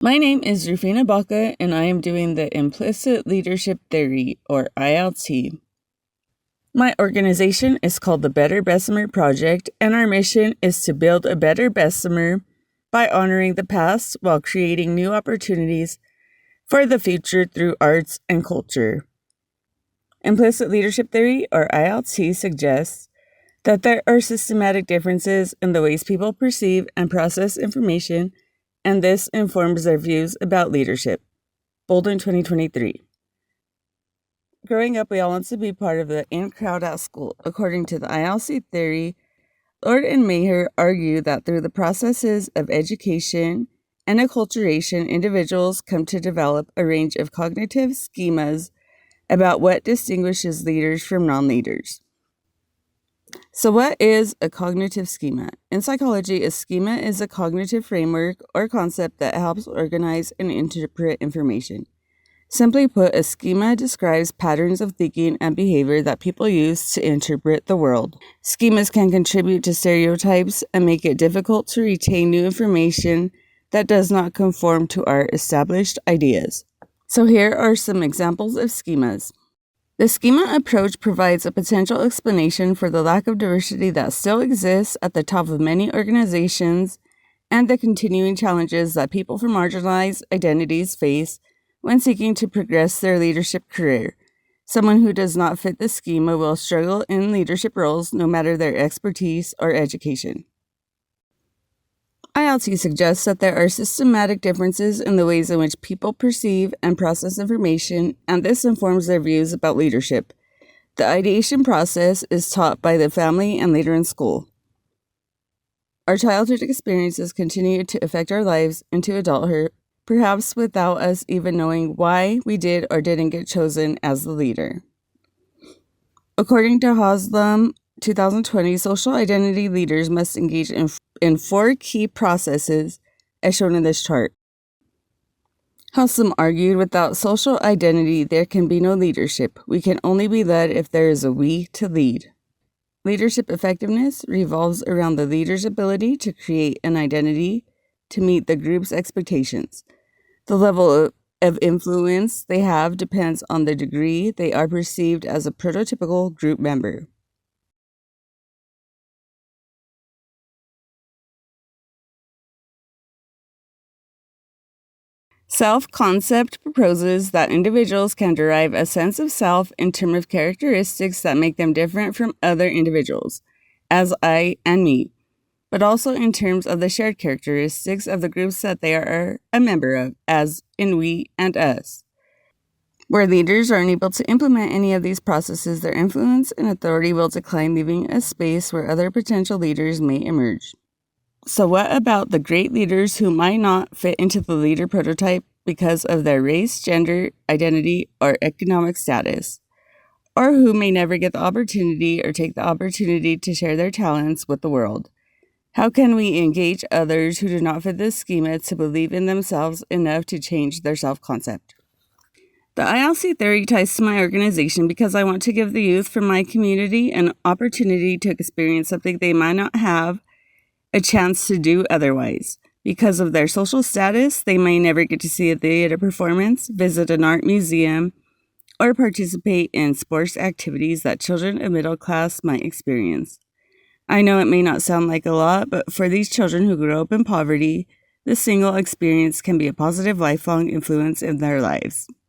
My name is Rufina Baca, and I am doing the Implicit Leadership Theory, or ILT. My organization is called the Better Bessemer Project, and our mission is to build a better Bessemer by honoring the past while creating new opportunities for the future through arts and culture. Implicit Leadership Theory, or ILT, suggests that there are systematic differences in the ways people perceive and process information, and this informs their views about leadership. Bolden 2023. Growing up, we all want to be part of the in crowd at school. According to the ILC theory, Lord and Maher argue that through the processes of education and acculturation, individuals come to develop a range of cognitive schemas about what distinguishes leaders from non-leaders. So what is a cognitive schema? In psychology, a schema is a cognitive framework or concept that helps organize and interpret information. Simply put, a schema describes patterns of thinking and behavior that people use to interpret the world. Schemas can contribute to stereotypes and make it difficult to retain new information that does not conform to our established ideas. So here are some examples of schemas. The schema approach provides a potential explanation for the lack of diversity that still exists at the top of many organizations and the continuing challenges that people from marginalized identities face when seeking to progress their leadership career. Someone who does not fit the schema will struggle in leadership roles no matter their expertise or education. ILT suggests that there are systematic differences in the ways in which people perceive and process information, and this informs their views about leadership. The ideation process is taught by the family and later in school. Our childhood experiences continue to affect our lives into adulthood, perhaps without us even knowing why we did or didn't get chosen as the leader. According to Haslam 2020, social identity leaders must engage in 4 key processes as shown in this chart. Haslam argued, without social identity, there can be no leadership. We can only be led if there is a we to lead. Leadership effectiveness revolves around the leader's ability to create an identity to meet the group's expectations. The level of influence they have depends on the degree they are perceived as a prototypical group member. Self-concept proposes that individuals can derive a sense of self in terms of characteristics that make them different from other individuals, as I and me, but also in terms of the shared characteristics of the groups that they are a member of, as in we and us. Where leaders are unable to implement any of these processes, their influence and authority will decline, leaving a space where other potential leaders may emerge. So what about the great leaders who might not fit into the leader prototype because of their race, gender, identity, or economic status, or who may never get the opportunity or take the opportunity to share their talents with the world? How can we engage others who do not fit this schema to believe in themselves enough to change their self-concept? The ILC theory ties to my organization because I want to give the youth from my community an opportunity to experience something they might not have a chance to do otherwise. Because of their social status, they may never get to see a theater performance, visit an art museum, or participate in sports activities that children of middle class might experience. I know it may not sound like a lot, but for these children who grew up in poverty, this single experience can be a positive lifelong influence in their lives.